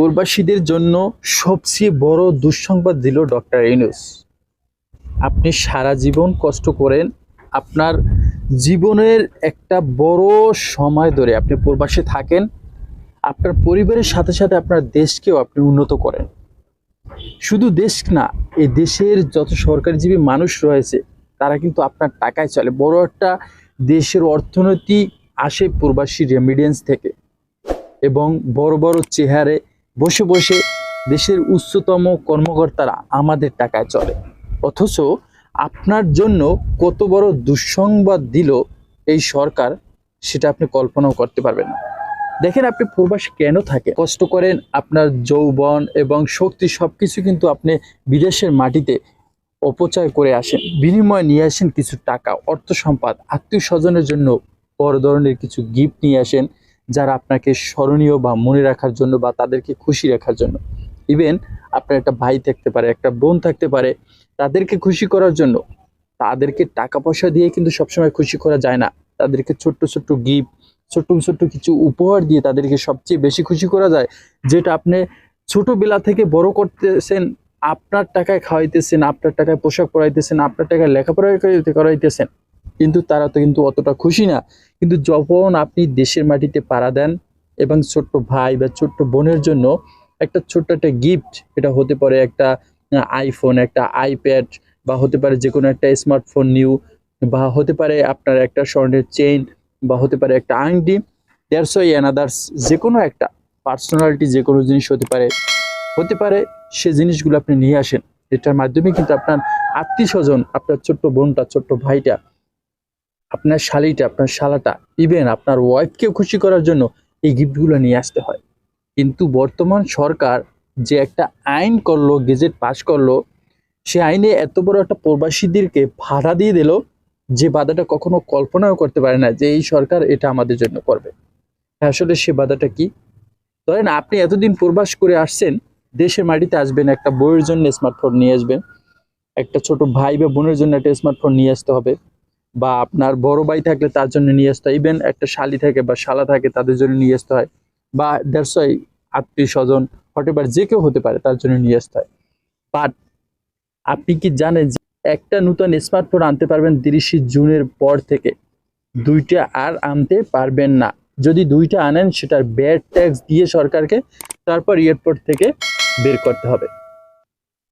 প্রবাসীদের জন্য সবচেয়ে বড় দুঃসংবাদ দিল ডক্টর ইউনূস। আপনি সারা জীবন কষ্ট করেন, আপনার জীবনের একটা বড় সময় ধরে আপনি প্রবাসে থাকেন, আপনার পরিবারের সাথে সাথে আপনার দেশকেও আপনি উন্নত করেন। শুধু দেশ না, এই দেশের যত সরকারিজীবী মানুষ রয়েছে তারা কিন্তু আপনার টাকায় চলে। বড় একটা দেশের অর্থনীতি আসে প্রবাসী রেমিডেন্স থেকে, এবং বড় বড় চেহারে বসে বসে দেশের উচ্চতম কর্মকর্তারা আমাদের টাকায় চলে। অথচ আপনার জন্য কত বড় দুঃসংবাদ দিল এই সরকার, সেটা আপনি কল্পনাও করতে পারবেন না। দেখেন, আপনি প্রবাসে কেন থাকেন, কষ্ট করেন, আপনার যৌবন এবং শক্তি সবকিছু কিন্তু আপনি বিদেশের মাটিতে অপচয় করে আসেন, বিনিময়ে নিয়ে আসেন কিছু টাকা, অর্থ সম্পদ, আত্মীয় স্বজনের জন্য বড় ধরনের কিছু গিফট নিয়ে আসেন, যারা আপনাকে স্মরণীয় বা মনে রাখার জন্য বা তাদেরকে খুশি রাখার জন্য। ইভেন আপনার একটা ভাই থাকতে পারে, একটা বোন থাকতে পারে, তাদেরকে খুশি করার জন্য তাদেরকে টাকা পয়সা দিয়ে কিন্তু সবসময় খুশি করা যায় না। তাদেরকে ছোট্ট ছোট্ট গিফট, ছোট্ট ছোট্ট কিছু উপহার দিয়ে তাদেরকে সবচেয়ে বেশি খুশি করা যায়, যেটা আপনি ছোটবেলা থেকে বড় করতেছেন, আপনার টাকায় খাওয়াইতেছেন, আপনার টাকায় পোশাক পরাইতেছেন, আপনার টাকায় লেখাপড়া করাইতেছেন, কিন্তু তারা তো কিন্তু অতটা খুশি না। কিন্তু যখন আপনি দেশের মাটিতে পাড়া দেন এবং ছোট্ট ভাই বা ছোট্ট বোনের জন্য একটা ছোট্ট একটা গিফট, এটা হতে পারে একটা আইফোন, একটা আইপ্যাড, বা হতে পারে যে কোনো একটা স্মার্টফোন নিউ, বা হতে পারে আপনার একটা স্বর্ণের চেইন, বা হতে পারে একটা আংটি, দ্যাটস ওয়াই অ্যানাদার্স, যে কোনো একটা পার্সোনালিটি, যে কোনো জিনিস হতে পারে সে জিনিসগুলো আপনি নিয়ে আসেন। এটার মাধ্যমে কিন্তু আপনার আত্মীয় স্বজন, আপনার ছোট্ট বোনটা, ছোট্ট ভাইটা, আপনার শালিটা, আপনার শালাটা, ইভেন আপনার ওয়াইফকেও খুশি করার জন্য এই গিফটগুলো নিয়ে আসতে হয়। কিন্তু বর্তমান সরকার যে একটা আইন করলো, গেজেট পাস করলো, সে আইনে এত বড় একটা প্রবাসীদেরকে বাধা দিয়ে দিল, যে বাধাটা কখনো কল্পনাও করতে পারে না যে এই সরকার এটা আমাদের জন্য করবে। আসলে সে বাধাটা কি? ধরেন আপনি এতদিন প্রবাস করে আসছেন, দেশের মাটিতে আসবেন, একটা বউয়ের জন্য স্মার্টফোন নিয়ে আসবেন, একটা ছোট ভাই বা বোনের জন্য একটা স্মার্টফোন নিয়ে আসতে হবে, বা আপনার বড় ভাই থাকলে তার জন্য নিয়ে আসতে হয়, ইভেন একটা শালি থাকে বা শালা থাকে তাদের জন্য নিয়ে আসতে হয়, বা দ্যাটস ওয়াই আত্মীয় স্বজন হতে পারে, যে কেউ হতে পারে, তার জন্য নিয়ে আসতে হয়। বাট আপনি কি জানেন যে একটা নতুন স্মার্টফোন আনতে পারবেন 30 জুনের পর থেকে, দুইটা আর আনতে পারবেন না। যদি দুইটা আনেন সেটার ব্যাড ট্যাক্স দিয়ে সরকারকে তারপর এয়ারপোর্ট থেকে বের করতে হবে।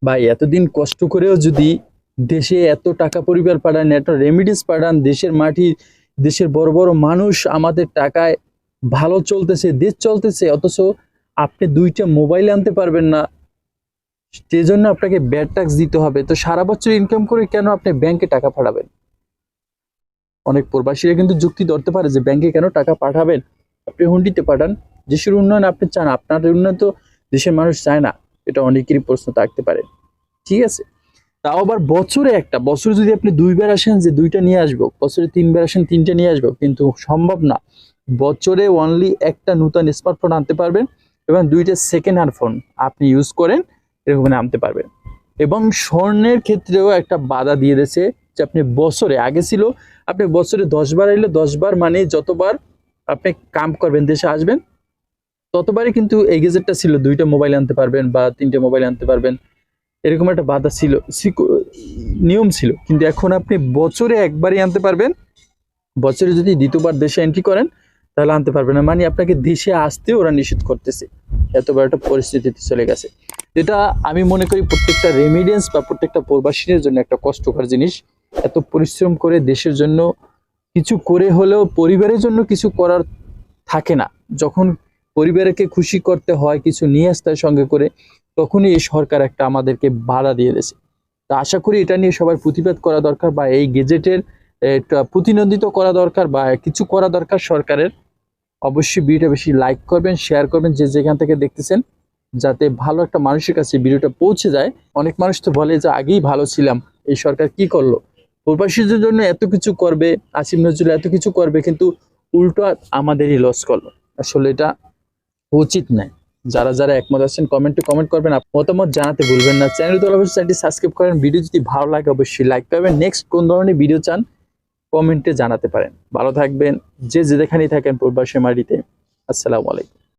ভাই, এতদিন কষ্ট করেও যদি দেশে এত টাকা পরিবার পাঠান, এত রেমিডিস পাঠান, দেশের মাটি, দেশের বড় বড় মানুষ আমাদের টাকায় ভালো চলতেছে, দেশ চলতেছে, অথচ আপনি দুইটা মোবাইল আনতে পারবেন না, সেজন্য আপনাকে ব্যাড ট্যাক্স দিতে হবে। তো সারা বছর ইনকাম করে কেন আপনি ব্যাংকে টাকা পাঠাবেন? অনেক প্রবাসীরা কিন্তু যুক্তি ধরতে পারে যে ব্যাংকে কেন টাকা পাঠাবেন, আপনি হুন্ডিতে পাঠান। দেশের উন্নয়ন আপনি চান, আপনার উন্নয়ন তো দেশের মানুষ চায় না, এটা অনেকেরই প্রশ্ন থাকতে পারে। ঠিক আছে, তাও আবার বছরে যদি আপনি দুইবার আসেন যে দুইটা নিয়ে আসবো, বছরে তিনবার আসেন তিনটা নিয়ে আসবো, কিন্তু সম্ভব না। বছরে অনলি একটা নতুন স্মার্টফোন আনতে পারবেন, এবং দুইটা সেকেন্ড হ্যান্ড ফোন আপনি ইউজ করেন, এরকম আনতে পারবেন। এবং স্বর্ণের ক্ষেত্রেও একটা বাধা দিয়ে দিয়েছে, যে আপনি বছরে, আগে ছিল আপনি বছরে 10 বার এলে 10 বার, মানে যতবার আপনি কাম করবেন দেশে আসবেন ততবারই কিন্তু এই গেজেটটা ছিল, দুইটা মোবাইল আনতে পারবেন বা তিনটা মোবাইল আনতে পারবেন, এরকম একটা বাধা ছিল, নিয়ম ছিল। কিন্তু এখন আপনি বছরে একবারই আনতে পারবেন, বছরে যদি দ্বিতীয়বার দেশে এন্ট্রি করেন তাহলে আনতে পারবেন না, মানে আপনাকে দেশে আসতে ওরা নিষেধ করতেছে। এত বড় একটা পরিস্থিতিতে চলে গেছে। এটা আমি মনে করি প্রত্যেকটা রেমিডেন্স বা প্রত্যেকটা প্রবাসীদের জন্য একটা কষ্টকর জিনিস। এত পরিশ্রম করে দেশের জন্য কিছু করে হলেও পরিবারের জন্য কিছু করার থাকে না। যখন পরিবারকে খুশি করতে হয়, কিছু নিয়ে আসতে হয় সঙ্গে করে, তখনই এই সরকার একটা আমাদেরকে বাধা দিয়ে দিয়েছে। তো আশা করি এটা নিয়ে সবার প্রতিবাদ করা দরকার, বা এই গেজেটের প্রতিনিধিত্ব করা দরকার, বা কিছু করা দরকার সরকারের। অবশ্যই ভিডিওটা বেশি লাইক করবেন, শেয়ার করবেন যে যেখান থেকে দেখতেছেন, যাতে ভালো একটা মানুষের কাছে ভিডিওটা পৌঁছে যায়। অনেক মানুষ তো বলে যে আগেই ভালো ছিলাম, এই সরকার কি করলো, প্রবাসীদের জন্য এত কিছু করবে, আসিফ নজরুল এত কিছু করবে, কিন্তু উল্টো আমাদেরই লস করলো। আসলে এটা উচিত নয়। যারা যারা একমত আছেন কমেন্টে কমেন্ট করবেন, মতামত জানাতে ভুলবেন না। চ্যানেলটি অবশ্যই চ্যানেলটি সাবস্ক্রাইব করেন। ভিডিও যদি ভালো লাগে অবশ্যই লাইক করবেন। নেক্সট কোন ধরনের ভিডিও চান কমেন্টে জানাতে পারেন। ভালো থাকবেন, যে যেখানেই থাকেন প্রবাসী মাটিতে। আসসালামু আলাইকুম।